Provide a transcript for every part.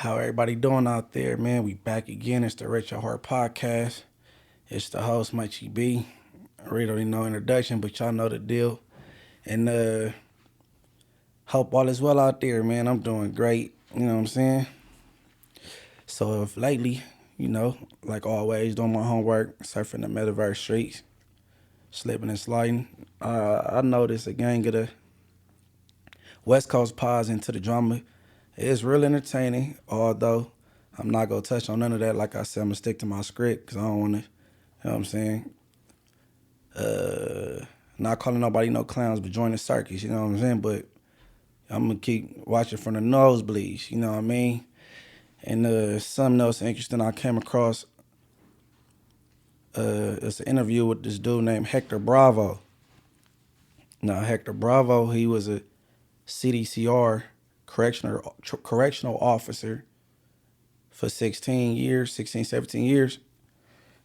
How everybody doing out there, man? We back again. It's the Rich Your Heart podcast. It's the host, Munchie B. I really don't need no introduction, but y'all know the deal. And hope all is well out there, man. I'm doing great. You know what I'm saying? So if lately, like always, doing my homework, surfing the metaverse streets, slipping and sliding, I noticed a gang of the West Coast pods into the drama. It's real entertaining, although I'm not going to touch on none of that. Like I said, I'm going to stick to my script because I don't want to, you know what I'm saying? Not calling nobody no clowns, but join the circus, you know what I'm saying? But I'm going to keep watching from the nosebleeds, you know what I mean? And something else interesting I came across, it's an interview with this dude named Hector Bravo. Now, Hector Bravo, he was a CDCR correctional officer for 16, 17 years.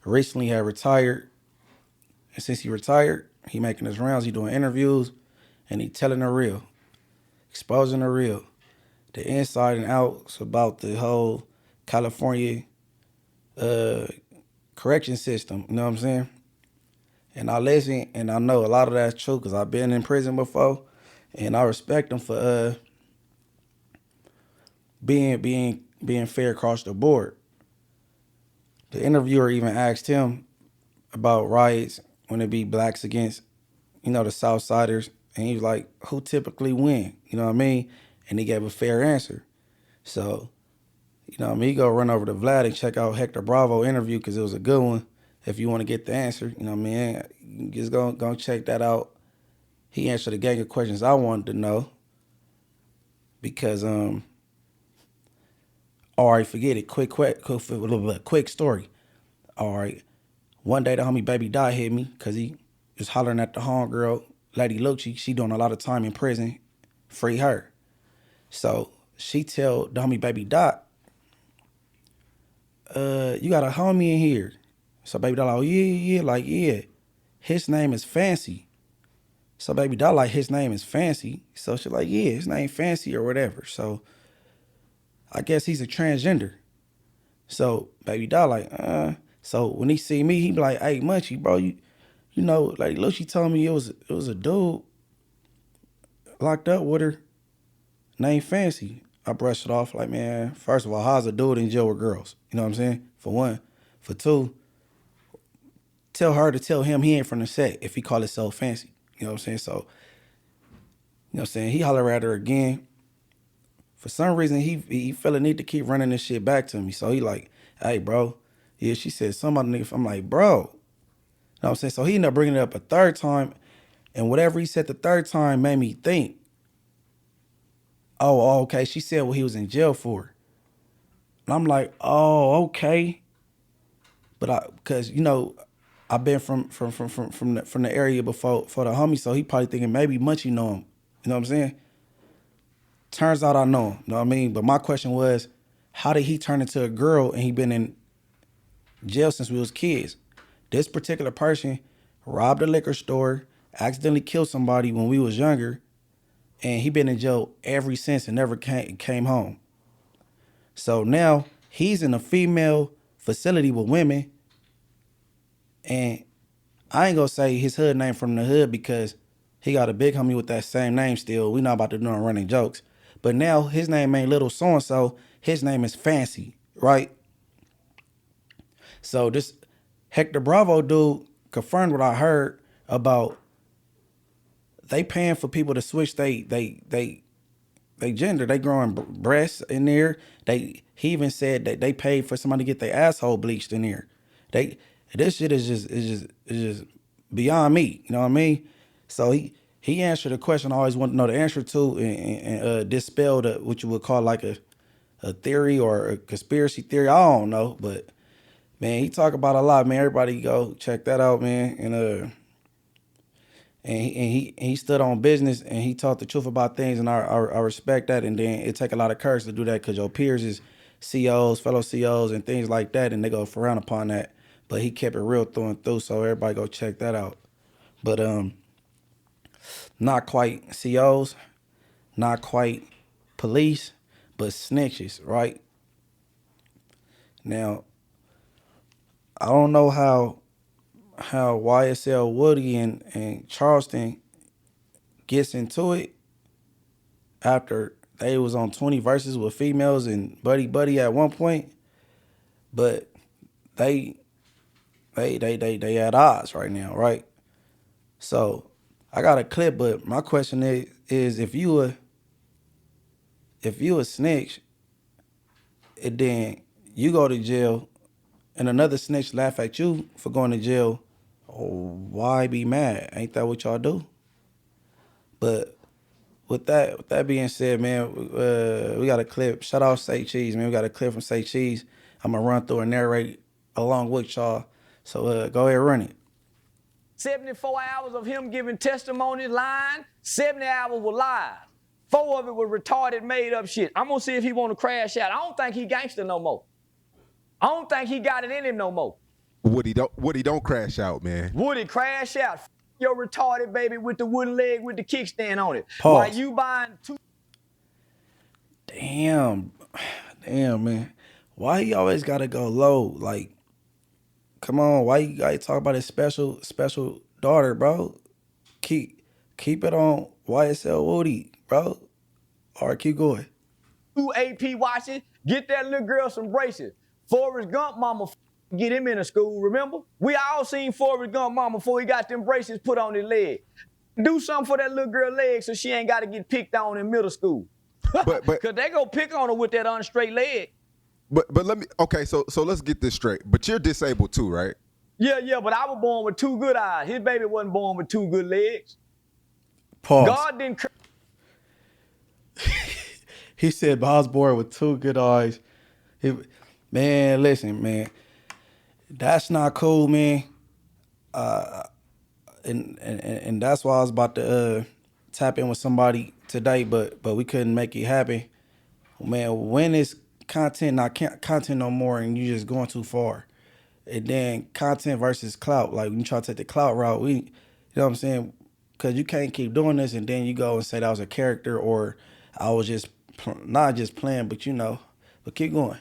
Recently had retired. And since he retired, he making his rounds, he doing interviews, and he telling the real, exposing the real, the inside and outs about the whole California correction system, you know what I'm saying? And I listen, and I know a lot of that's true because I've been in prison before, and I respect him for being fair across the board. The interviewer even asked him about riots when it be blacks against, the Southsiders, and he was like, who typically win? You know what I mean? And he gave a fair answer. So, you go run over to Vlad and check out Hector Bravo interview because it was a good one. If you want to get the answer, you know what I mean? Just go check that out. He answered a gang of questions I wanted to know because, all right, forget it. Quick story. All right. One day the homie Baby Dot hit me because he was hollering at the homegirl, Lady Lucci. She doing a lot of time in prison. Free her. So she tell the homie Baby Dot, you got a homie in here. So Baby Dot like, yeah. His name is Fancy. So Baby Dot like, his name is Fancy. So she like, yeah, his name Fancy or whatever. So I guess he's a transgender. So Baby Dot like, So when he see me, he be like, hey, Munchie, bro, you know, like, look, she told me it was a dude locked up with her named Fancy. I brushed it off like, man, first of all, how's a dude in jail with girls? You know what I'm saying? For one. For two, tell her to tell him he ain't from the set if he call himself Fancy. You know what I'm saying? So, you know what I'm saying? He holler at her again. For some reason, he felt a need to keep running this shit back to me. So he like, hey, bro. Yeah, she said somebody nigga. I'm like, bro. You know what I'm saying? So he ended up bringing it up a third time. And whatever he said the third time made me think, oh, okay. She said what he was in jail for. And I'm like, oh, okay. But because I've been from the area before for the homie, so he probably thinking maybe Munchie know him. You know what I'm saying? Turns out I know him. You know what I mean? But my question was, how did he turn into a girl and he been in jail since we was kids? This particular person robbed a liquor store, accidentally killed somebody when we was younger, and he been in jail ever since and never came home. So now he's in a female facility with women, and I ain't gonna say his hood name from the hood because he got a big homie with that same name still. We not about to do no running jokes. But now his name ain't Little So-and-so. His name is Fancy, right? So this Hector Bravo dude confirmed what I heard about they paying for people to switch they gender. They growing breasts in there. He even said that they paid for somebody to get their asshole bleached in there. This shit is just beyond me. You know what I mean? So he answered a question I always wanted to know the answer to and dispelled what you would call like a theory or a conspiracy theory. I don't know, but man, he talk about a lot, man. Everybody go check that out, man. And he stood on business and he taught the truth about things, and I respect that. And then it take a lot of courage to do that because your peers is COs, fellow COs, and things like that, and they go frown upon that. But he kept it real through and through, so everybody go check that out. But not quite COs, not quite police, but snitches, right? Now, I don't know how YSL Woody and Charleston gets into it after they was on 20 verses with females and buddy at one point, but they at odds right now, right? So I got a clip, but my question is if you a snitch and then you go to jail and another snitch laugh at you for going to jail, why be mad? Ain't that what y'all do? But with that being said, man, we got a clip. Shout out Say Cheese, man. We got a clip from Say Cheese. I'm gonna run through and narrate along with y'all. So go ahead, run it. 74 hours of him giving testimony, lying. 70 hours were lies. 4 of it were retarded, made up shit. I'm gonna see if he want to crash out. I don't think he gangster no more. I don't think he got it in him no more. Woody don't crash out, man. Woody crash out. Your retarded baby with the wooden leg with the kickstand on it. Pause. While you buying 2. Damn, man. Why he always gotta go low? Like, come on, why you gotta talk about his special daughter, bro? Keep it on YSL Woody, bro. All right, keep going. 2 AP watches. Get that little girl some braces. Forrest Gump mama get him into school, remember? We all seen Forrest Gump mama before he got them braces put on his leg. Do something for that little girl leg so she ain't got to get picked on in middle school. But Cause they go pick on her with that unstraight leg. But let me, okay, so let's get this straight. But you're disabled too, right? Yeah, but I was born with 2 good eyes. His baby wasn't born with 2 good legs. Pause. God didn't. He said, but I was born with 2 good eyes. Man, listen, man. That's not cool, man. And that's why I was about to tap in with somebody today, but we couldn't make it happen. Man, when is content not content no more and you just going too far? And then content versus clout. Like when you try to take the clout route, you know what I'm saying? Because you can't keep doing this and then you go and say that was a character or I was just, not just playing, but but keep going.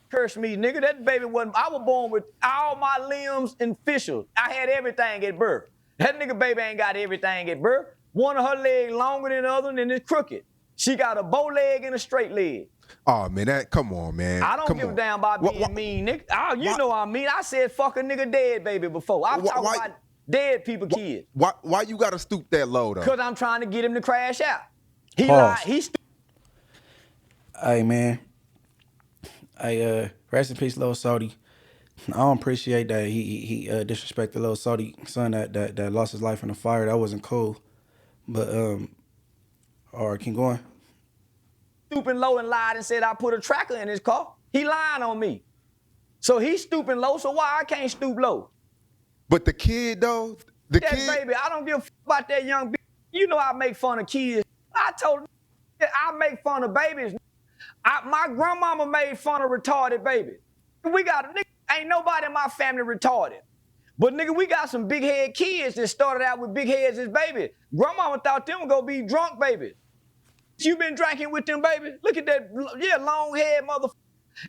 Curse me, nigga. That baby wasn't. I was born with all my limbs and fissures. I had everything at birth. That nigga baby ain't got everything at birth. One of her legs longer than the other, and it's crooked. She got a bow leg and a straight leg. Oh man, come on, man. I don't give a damn about being mean, nigga. You know I mean. I said fuck a nigga dead baby before. I'm talking about dead people kids. Why you gotta stoop that low though? Cause I'm trying to get him to crash out. He lied. He stupid. Hey man. Hey, rest in peace, Lil Sody. I don't appreciate that he disrespected Lil Sody son that lost his life in the fire. That wasn't cool. But all right, keep going. Stooping low and lied and said I put a tracker in his car. He lying on me. So he's stooping low, so why I can't stoop low? But the kid though, kid, baby, I don't give a fuck about that young bitch. You know I make fun of kids. I told him I make fun of babies. My grandmama made fun of retarded babies. We got a nigga, ain't nobody in my family retarded. But nigga, we got some big head kids that started out with big heads as babies. Grandmama thought them were gonna be drunk babies. You been drinking with them babies? Look at that, long head motherfucker.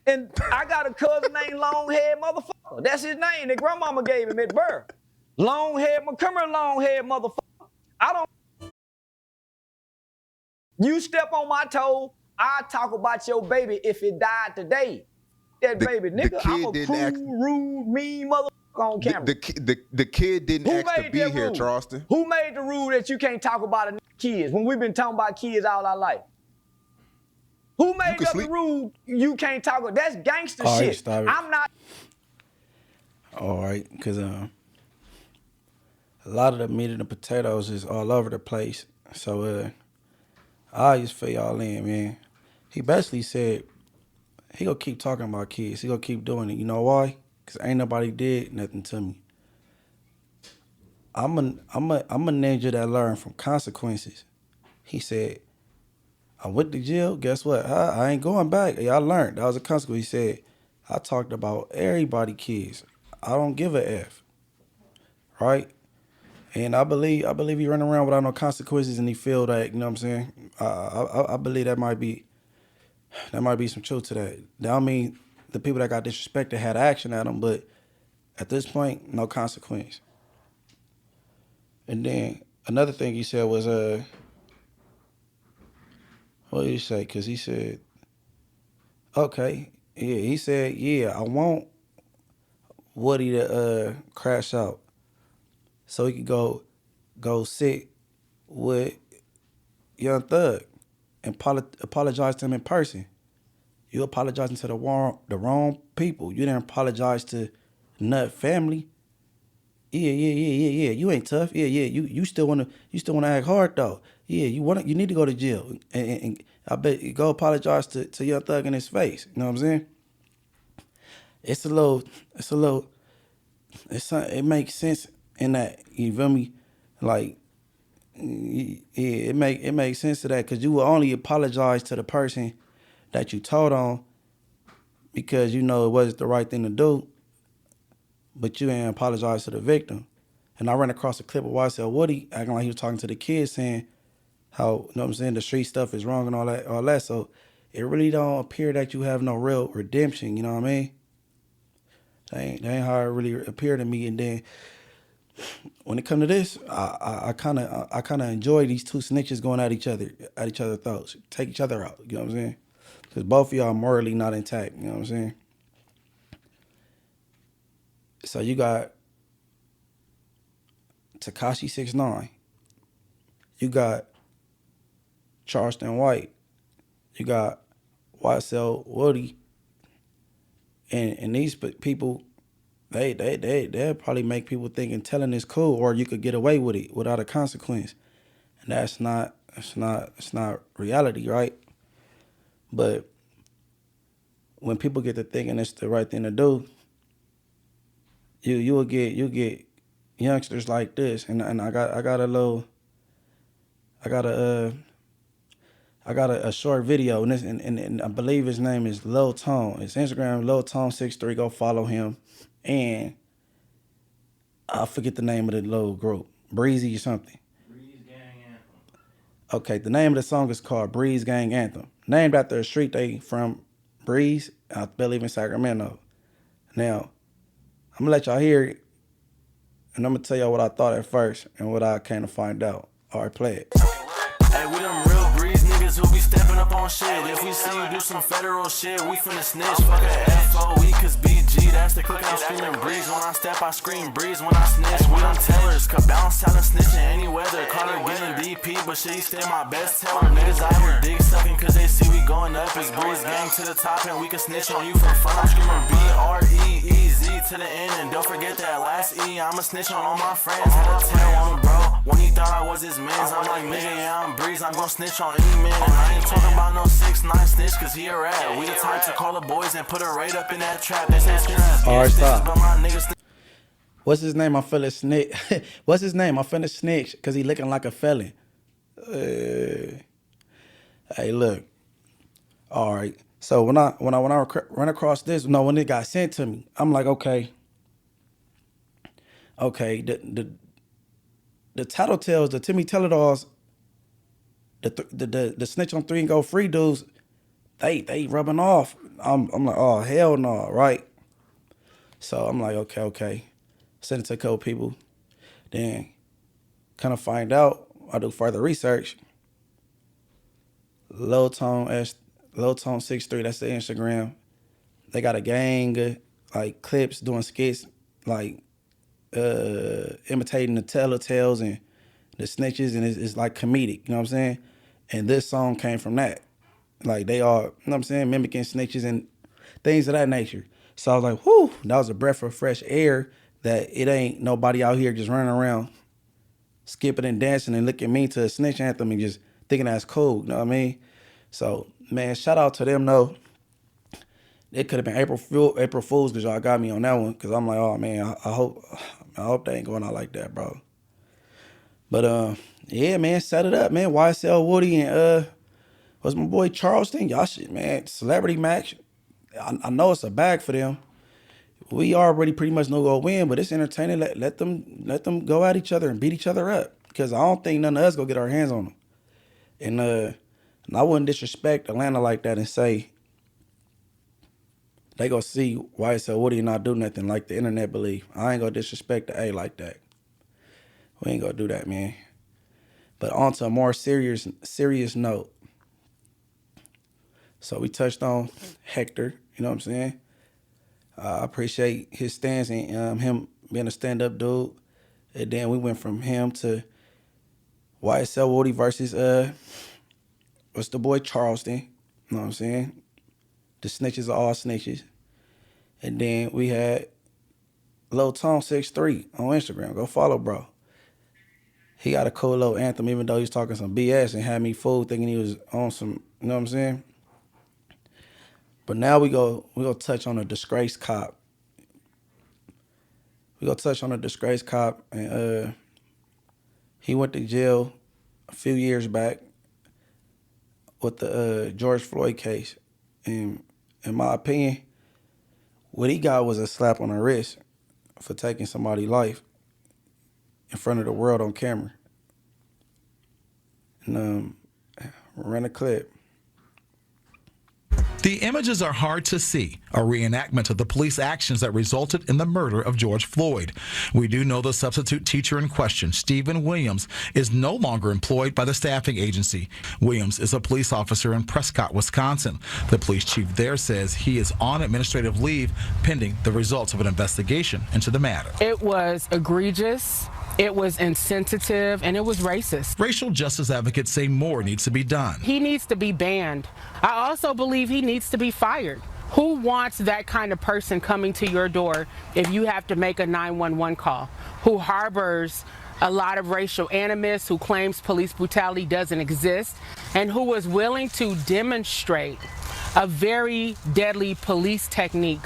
And I got a cousin named Long Head Motherfucker. That's his name that grandmama gave him at birth. Long head, come here, long head motherfucker. I don't. You step on my toe, I talk about your baby if it died today. That baby, nigga, I'm a cruel, rude, mean motherfucker on camera. The kid didn't ask to be here, Charleston. Who made the rule that you can't talk about kids when we've been talking about kids all our life? Who made up the rule you can't talk about? That's gangster shit. I'm not. All right, because a lot of the meat and the potatoes is all over the place. So I just fill y'all in, man. He basically said he gonna keep talking about kids. He gonna keep doing it. You know why? Because ain't nobody did nothing to me. I'm a ninja that learned from consequences. He said, I went to jail. Guess what? I ain't going back. I learned. That was a consequence. He said, I talked about everybody kids. I don't give a F. Right? And I believe he running around without no consequences and he feel that, you know what I'm saying? I believe that might be some truth to that. That don't mean the people that got disrespected had action at them, but at this point, no consequence. And then another thing he said was, what did he say? Because he said, okay, yeah, he said, yeah, I want Woody to crash out so he could go sit with Young Thug and apologize to him in person. You apologizing to the wrong people. You didn't apologize to Nut family. Yeah. You ain't tough. Yeah. You still wanna act hard though. Yeah, you need to go to jail. And I bet you go apologize to Young Thug in his face. You know what I'm saying? It makes sense in that, you feel me? Like, yeah, it makes sense to that, because you will only apologize to the person that you told on because you know it wasn't the right thing to do, but you ain't apologize to the victim. And I ran across a clip of YSL Woody acting like he was talking to the kids, saying how, you know what I'm saying, the street stuff is wrong and all that. So it really don't appear that you have no real redemption, you know what I mean? That ain't how it really appeared to me. And then when it come to this, I kind of enjoy these two snitches going at each other's throats, take each other out. You know what I'm saying? Because both of y'all morally not intact. You know what I'm saying? So you got Tekashi 6ix9ine, you got Charleston White, you got YSL Woody, and these people, they'll probably make people thinking telling is cool, or you could get away with it without a consequence. And that's not reality, right? But when people get to thinking it's the right thing to do, you'll get youngsters like this. And I got a short video, and I believe his name is Lil Tone. His Instagram, Lil Tone63. Go follow him. And I forget the name of the little group, Breezy or something. Breeze Gang Anthem. Okay, the name of the song is called Breeze Gang Anthem, named after a street they from, Breeze, I believe in Sacramento. Now, I'm gonna let y'all hear it, and I'm gonna tell y'all what I thought at first and what I came to find out. All right, play it. Hey, we them real breeze niggas who be stepping up on shit. If we see you do some federal shit, we finna snitch. Fuck a FOE, cause BG, that's the click I'm screaming breeze. When I step, I scream breeze. When I snitch, we them tellers. Could bounce out and snitch in any weather. Call her getting DP, but she stay my best teller. Niggas out here dick sucking cause they see we going up. It's breeze gang to the top and we can snitch on you for fun. I'm screaming BREEZ to the end. And don't forget that last E, I'ma snitch on all my friends. Had to tell on bro when he thought I was his mans. I'm like, nigga, yeah, I'm breeze. I'm gon' snitch on any man. And I ain't talking about no 6ix9ine snitch, cause he a rat. We the type to call the boys and put a raid up in that trap. They say snitches, All right, stop. but my niggas What's his name? I'm finna snitch. What's his name? I'm finna snitch because he looking like a felon. Hey, look. All right. So when I run across this, when it got sent to me, I'm like, okay. The tattletales, the Timmy Telledals, the snitch on 3 and go free dudes, they rubbing off. I'm like, oh hell no, right? So I'm like, okay. Send it to a couple people. Then kind of find out, I do further research. Lil Tone 63, that's the Instagram. They got a gang of like clips doing skits, like imitating the telltales and the snitches, and it's like comedic, you know what I'm saying? And this song came from that. Like they are, you know what I'm saying, mimicking snitches and things of that nature. So I was like, whew, that was a breath of fresh air, that it ain't nobody out here just running around skipping and dancing and looking mean to a snitch anthem and just thinking that's cool, you know what I mean? So, man, shout out to them, though. It could have been April Fools because y'all got me on that one, because I'm like, oh, man, I hope they ain't going out like that, bro. But, yeah, man, set it up, man. YSL Woody and, what's my boy Charleston? Y'all shit, man, celebrity match. I know it's a bag for them. We already pretty much know gonna win, but it's entertaining. Let them go at each other and beat each other up, because I don't think none of us gonna get our hands on them. And I wouldn't disrespect Atlanta like that and say they gonna see YSL Woody not do nothing like the internet believe. I ain't gonna disrespect the A like that. We ain't gonna do that, man. But on to a more serious note. So we touched on Hector, you know what I'm saying? I appreciate his stance and him being a stand-up dude. And then we went from him to YSL Woody versus what's the boy Charleston, you know what I'm saying? The snitches are all snitches. And then we had Lil Tom 63 on Instagram. Go follow, bro. He got a cool little anthem, even though he was talking some BS and had me fooled thinking he was on some, you know what I'm saying? But now we go touch on a disgraced cop. We gonna touch on a disgraced cop, and he went to jail a few years back with the George Floyd case. And in my opinion, what he got was a slap on the wrist for taking somebody's life in front of the world on camera. And ran a clip. The images are hard to see, a reenactment of the police actions that resulted in the murder of George Floyd. We do know the substitute teacher in question, Stephen Williams, is no longer employed by the staffing agency. Williams is a police officer in Prescott, Wisconsin. The police chief there says he is on administrative leave pending the results of an investigation into the matter. It was egregious. It was insensitive, and it was racist. Racial justice advocates say more needs to be done. He needs to be banned. I also believe he needs to be fired. Who wants that kind of person coming to your door if you have to make a 911 call? Who harbors a lot of racial animus, who claims police brutality doesn't exist, and who is willing to demonstrate a very deadly police technique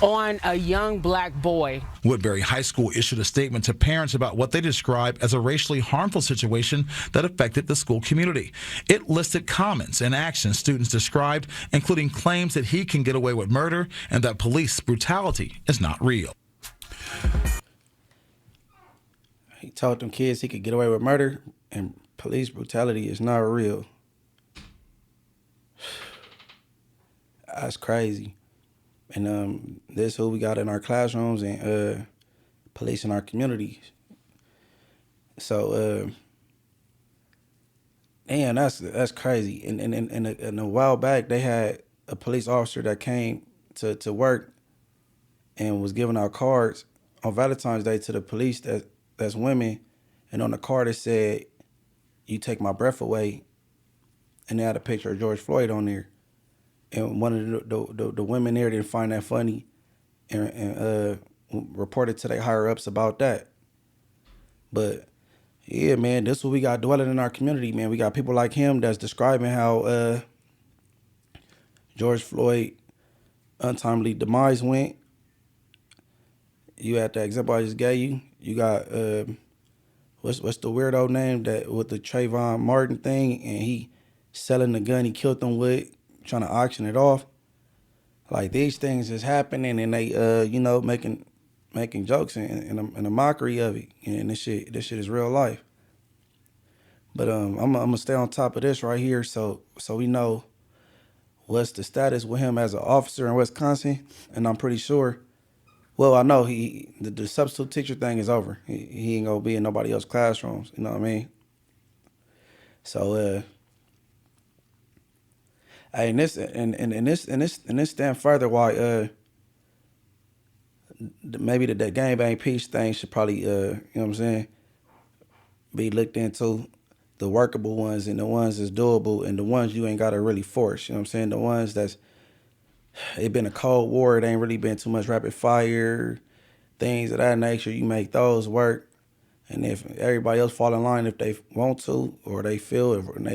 on a young black boy. Woodbury High School issued a statement to parents about what they described as a racially harmful situation that affected the school community. It listed comments and actions students described, including claims that he can get away with murder and that police brutality is not real. He told them kids he could get away with murder and police brutality is not real. That's crazy. And this who we got in our classrooms and police in our communities. So, damn, that's crazy. And a while back, they had a police officer that came to work and was giving out cards on Valentine's Day to the police that's women. And on the card it said, "You take my breath away." And they had a picture of George Floyd on there. And one of the women there didn't find that funny and reported to their higher ups about that. But yeah, man, this is what we got dwelling in our community, man. We got people like him that's describing how George Floyd untimely demise went. You had that example I just gave you. You got what's the weirdo name that with the Trayvon Martin thing, and he selling the gun he killed them with, trying to auction it off. Like, these things is happening, and they making jokes and a mockery of it. And this shit is real life. But I'm gonna stay on top of this right here, so we know what's the status with him as an officer in Wisconsin. And I'm pretty sure, well, I know the substitute teacher thing is over. He ain't gonna be in nobody else's classrooms. You know what I mean? So and this stand further why maybe the game bang peace thing should probably you know what I'm saying, be looked into. The workable ones and the ones that's doable and the ones you ain't gotta really force. You know what I'm saying? The ones that's it been a cold war, it ain't really been too much rapid fire, things of that nature. You make those work, and if everybody else fall in line if they want to or they feel it, and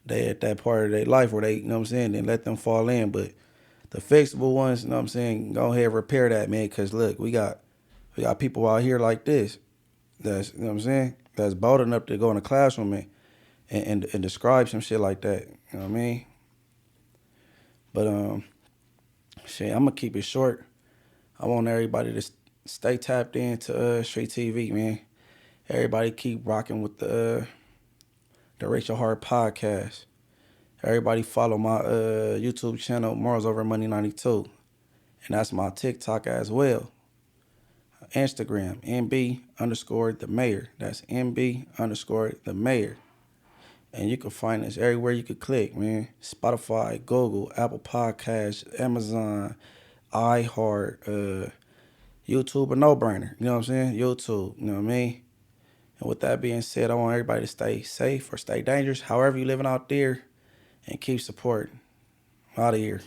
they at that part of their life where they, you know what I'm saying, then let them fall in. But the fixable ones, you know what I'm saying, go ahead and repair that, man, because look, we got people out here like this that's, you know what I'm saying, that's bold enough to go in the classroom and describe some shit like that. You know what I mean? But shit, I'm gonna keep it short. I want everybody to stay tapped into Street TV, man. Everybody keep rocking with the Rachel Hart podcast. Everybody follow my YouTube channel, Morals Over Money 92. And that's my TikTok as well. Instagram, MB_the mayor. That's MB_the mayor. And you can find us everywhere you could click, man. Spotify, Google, Apple Podcasts, Amazon, iHeart, YouTube, a no-brainer. You know what I'm saying? YouTube, you know what I mean? And with that being said, I want everybody to stay safe or stay dangerous, however you living out there, and keep supporting. Out of here.